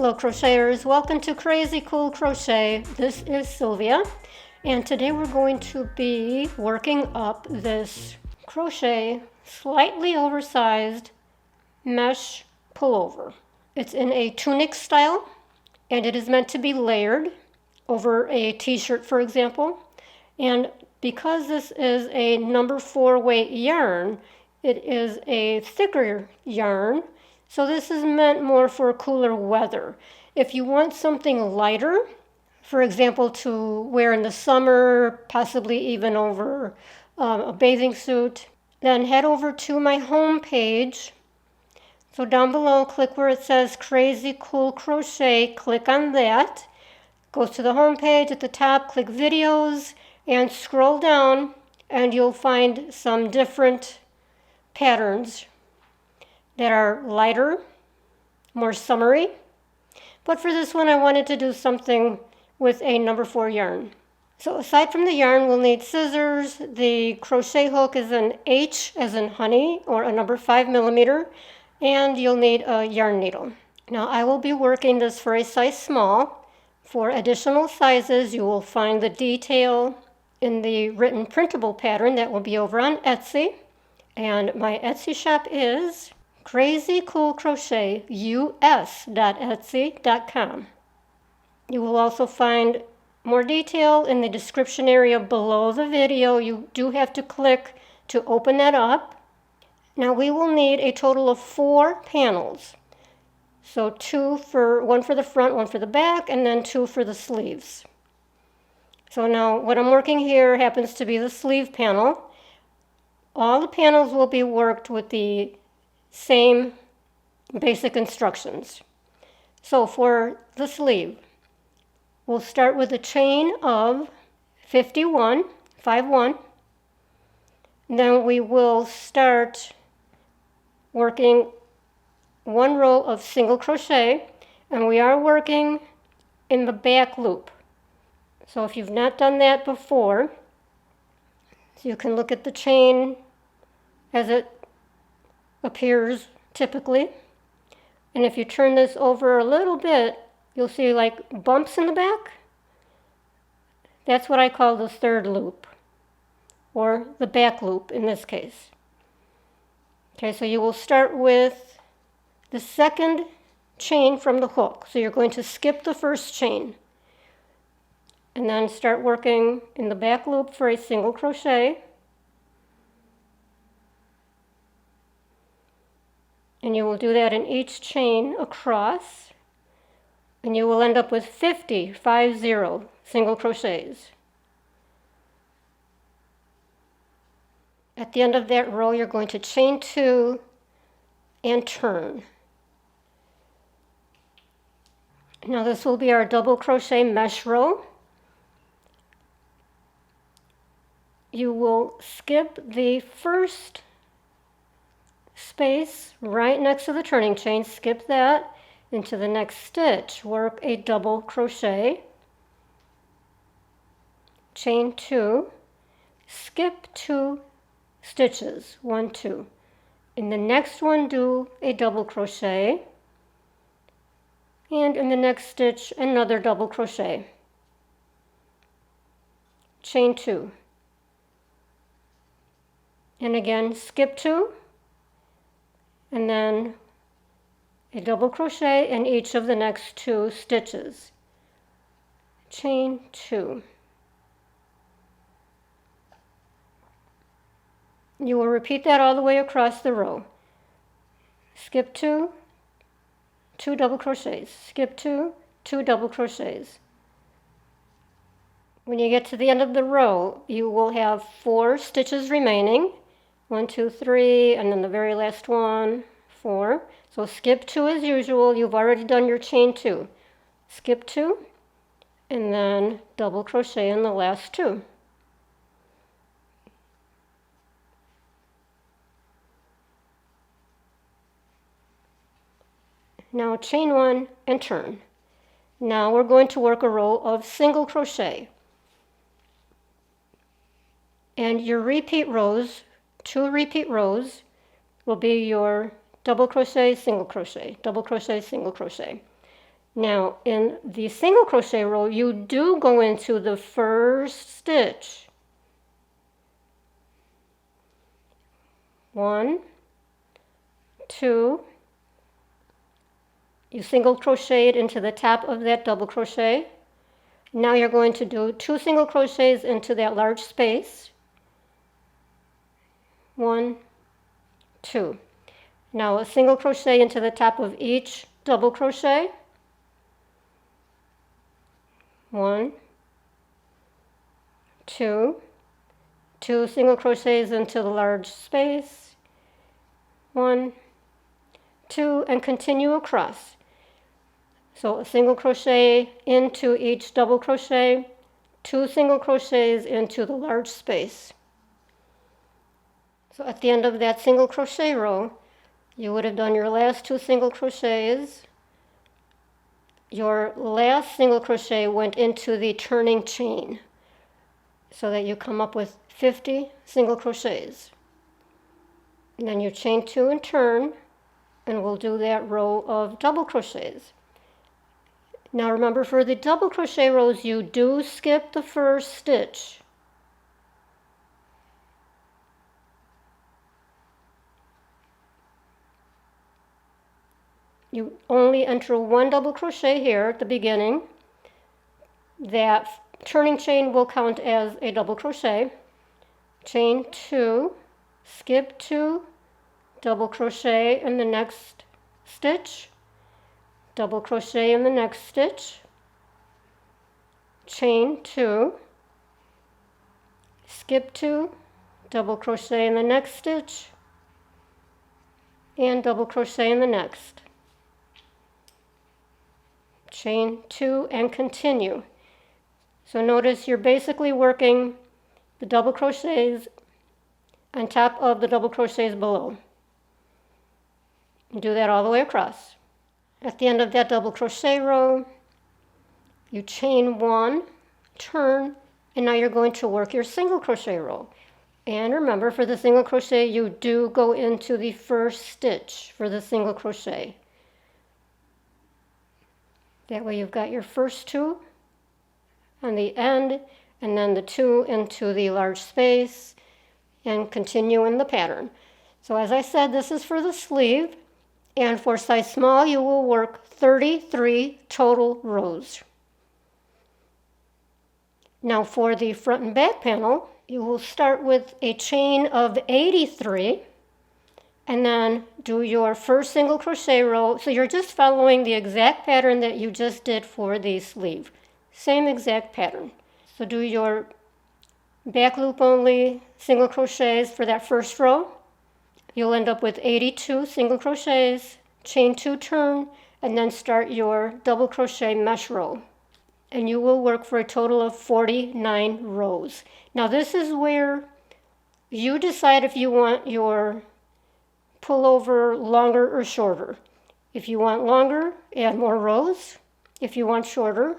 Hello crocheters, welcome to Crazy Cool Crochet. This is Sylvia, and today we're going to be working up this crochet slightly oversized mesh pullover. It's in a tunic style, and it is meant to be layered over a t-shirt, for example. And because this is a number 4 weight yarn, it is a thicker yarn. So this is meant more for cooler weather. If you want something lighter, for example, to wear in the summer, possibly even over a bathing suit, then head over to my home page. So down below, click where it says Crazy Cool Crochet, click on that. Go to the home page at the top, click videos, and scroll down, and you'll find some different patterns that are lighter, more summery. But for this one, I wanted to do something with a number 4 yarn. So aside from the yarn, we'll need scissors. The crochet hook is an H as in honey, or a number 5 millimeter, and you'll need a yarn needle. Now I will be working this for a size small. For additional sizes, you will find the detail in the written printable pattern that will be over on Etsy. And my Etsy shop is crazycoolcrochet.us.etsy.com. You will also find more detail in the description area below the video. You do have to click to open that up. Now we will need a total of 4 panels. So one for the front, 1 for the back, and then 2 for the sleeves. So now what I'm working here happens to be the sleeve panel. All the panels will be worked with the same basic instructions. So for the sleeve, we'll start with a chain of 51, 5-1. Then we will start working 1 row of single crochet, and we are working in the back loop. So if you've not done that before, so you can look at the chain as it appears typically. And if you turn this over a little bit, you'll see like bumps in the back. That's what I call the 3rd loop, or the back loop in this case. Okay, so you will start with the 2nd chain from the hook. So you're going to skip the 1st chain and then start working in the back loop for a single crochet. And you will do that in each chain across, and you will end up with 50 single crochets. At the end of that row, you're going to chain 2 and turn. Now this will be our double crochet mesh row. You will skip the 1st space right next to the turning chain, skip that into the next stitch, work a double crochet, chain 2, skip 2 stitches, 1, 2. In the next one, do a double crochet, and in the next stitch, another double crochet, chain 2. And again, skip 2, and then a double crochet in each of the next 2 stitches. Chain 2. You will repeat that all the way across the row. Skip 2, 2 double crochets. Skip 2, 2 double crochets. When you get to the end of the row, you will have 4 stitches remaining. 1, 2, 3, and then the very last one, 4. So skip 2 as usual. You've already done your chain 2. Skip 2, and then double crochet in the last 2. Now chain 1 and turn. Now we're going to work a row of single crochet. And your repeat rows, 2 repeat rows, will be your double crochet, single crochet, double crochet, single crochet. Now in the single crochet row, you do go into the first stitch. 1, 2, you single crocheted into the top of that double crochet. Now you're going to do 2 single crochets into that large space. 1, 2. Now a single crochet into the top of each double crochet. 1, 2, 2 single crochets into the large space. 1, 2, and continue across. So a single crochet into each double crochet, 2 single crochets into the large space. So at the end of that single crochet row, you would have done your last 2 single crochets. Your last single crochet went into the turning chain so that you come up with 50 single crochets. And then you chain 2 and turn, and we'll do that row of double crochets. Now remember, for the double crochet rows, you do skip the first stitch. You only enter 1 double crochet here at the beginning. That turning chain will count as a double crochet. Chain 2, skip 2, double crochet in the next stitch, double crochet in the next stitch, chain 2, skip 2, double crochet in the next stitch, and double crochet in the next. Chain 2 and continue. So notice you're basically working the double crochets on top of the double crochets below. Do that all the way across. At the end of that double crochet row, you chain 1, turn, and now you're going to work your single crochet row. And remember, for the single crochet, you do go into the first stitch for the single crochet. That way you've got your first 2 on the end, and then the 2 into the large space, and continue in the pattern. So as I said, this is for the sleeve, and for size small, you will work 33 total rows. Now for the front and back panel, you will start with a chain of 83, and then do your first single crochet row. So you're just following the exact pattern that you just did for the sleeve. Same exact pattern. So do your back loop only single crochets for that first row. You'll end up with 82 single crochets, chain 2, turn, and then start your double crochet mesh row. And you will work for a total of 49 rows. Now this is where you decide if you want your pullover longer or shorter. If you want longer, add more rows. If you want shorter,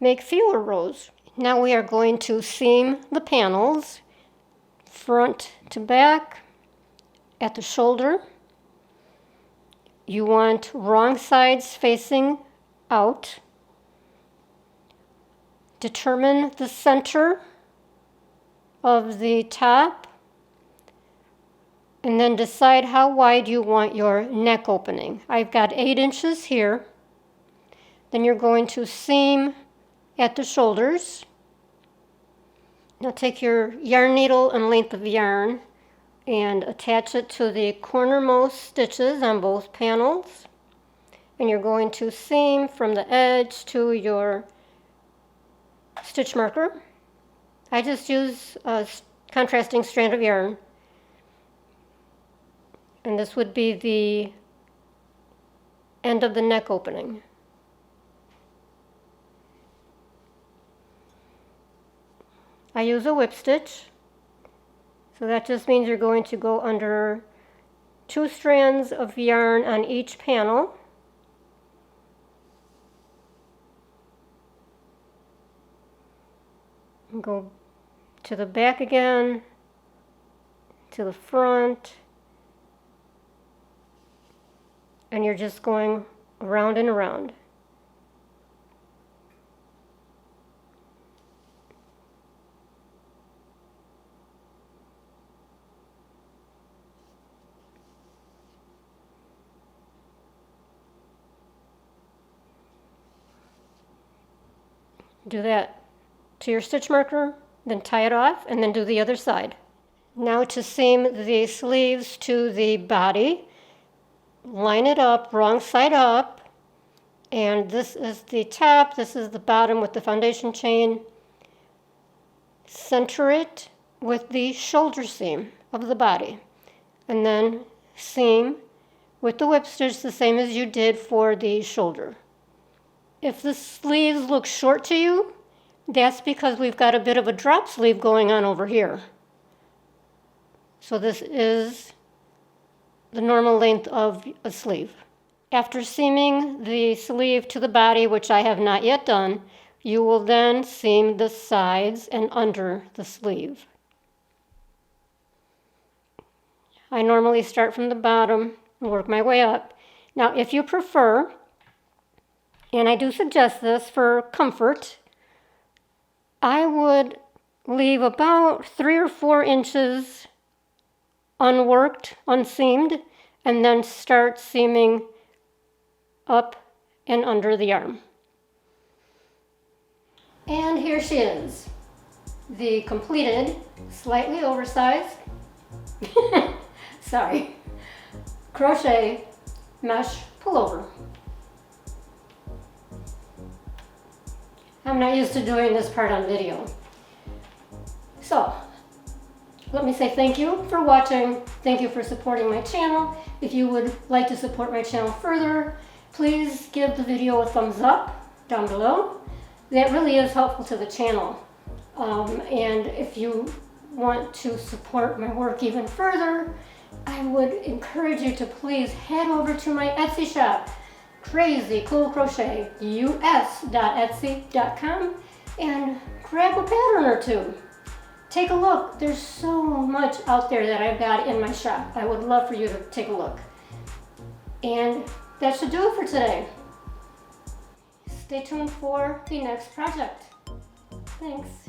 make fewer rows. Now we are going to seam the panels front to back at the shoulder. You want wrong sides facing out. Determine the center of the top, and then decide how wide you want your neck opening. I've got 8 inches here. Then you're going to seam at the shoulders. Now take your yarn needle and length of yarn and attach it to the cornermost stitches on both panels. And you're going to seam from the edge to your stitch marker. I just use a contrasting strand of yarn. And this would be the end of the neck opening. I use a whip stitch, so that just means you're going to go under 2 strands of yarn on each panel. And go to the back again, to the front, and you're just going around and around. Do that to your stitch marker, then tie it off, and then do the other side. Now to seam the sleeves to the body, line it up, wrong side up, and this is the top, this is the bottom with the foundation chain. Center it with the shoulder seam of the body, and then seam with the whip stitch the same as you did for the shoulder. If the sleeves look short to you, that's because we've got a bit of a drop sleeve going on over here. So this is the normal length of a sleeve. After seaming the sleeve to the body, which I have not yet done, you will then seam the sides and under the sleeve. I normally start from the bottom and work my way up. Now, if you prefer, and I do suggest this for comfort, I would leave about 3 or 4 inches unworked, unseamed, and then start seaming up and under the arm. And here she is, the completed, slightly oversized, sorry, crochet mesh pullover. I'm not used to doing this part on video. So, let me say thank you for watching. Thank you for supporting my channel. If you would like to support my channel further, please give the video a thumbs up down below. That really is helpful to the channel. And if you want to support my work even further, I would encourage you to please head over to my Etsy shop, Crazy Cool Crochet, us.etsy.com, and grab a pattern or two. Take a look. There's so much out there that I've got in my shop. I would love for you to take a look. And that should do it for today. Stay tuned for the next project. Thanks.